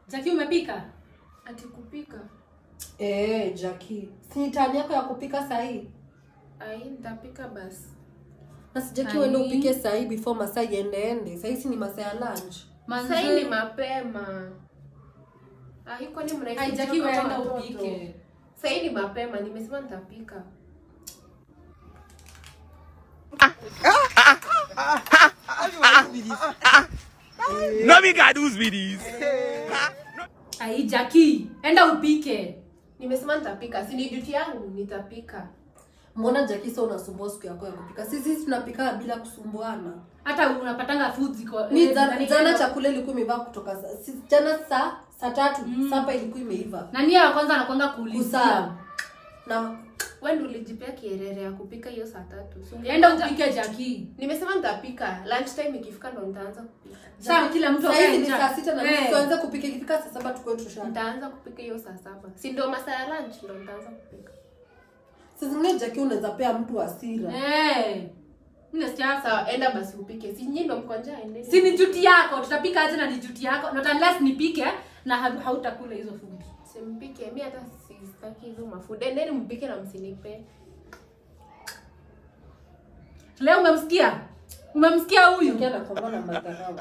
Jackie umepika? Ati kupika. Jackie. Si tani yako ya kupika sahi? Ai, nitapika basi. Basi Jackie wewe upike sahi before masaa iende. Sahi si ni masaa ya lunch. Sahi ni mapema. Ai, kwani mnaishi Jackie wewe upike. Sahi ni mapema, nimesema nitapika. No me can do this. Ai Jackie, enda upike. Nimesema nitapika, si ni duty yangu, nitapika. Mbona Jackie sasa unasumbua siku yako ya kupika? Sisi tunapika bila kusumbuana. Hata unapatanga food ziko. Ni jana chakula ilikuwa imeiva kutoka jana saa 3 sapa ilikuwa imeiva. Na nia ya kwanza anakwanga kuulizia. Na wewe ndio ulijipea kierere ya kupika hiyo saa 3. Enda upike Jackie. Nimesema nitapika. Lunch time ikifika ndo nitaanza kupika. Sasa kila mtu akae njaa. Saa 6 na tuanze kupika ikifika saa 7 tukue tushana. Nitaanza kupika hiyo saa 7. Si ndio masaa ya lunch ndo nitaanza kupika. Sasa zingine Jackie unaweza pea mtu hasira. Nasikia sawa, enda basi upike. Si nyinyi ndo mko njaa endeni. Si ni duty yako, tutapika aje na ni duty yako. Not unless nipike na hautakula hizo food. Simpike, mimi hata sitaki hizo mafuta. Endeni mpike na msinipe. Leo umemsikia? Umemsikia huyu? Kiana kwa mbona madharau.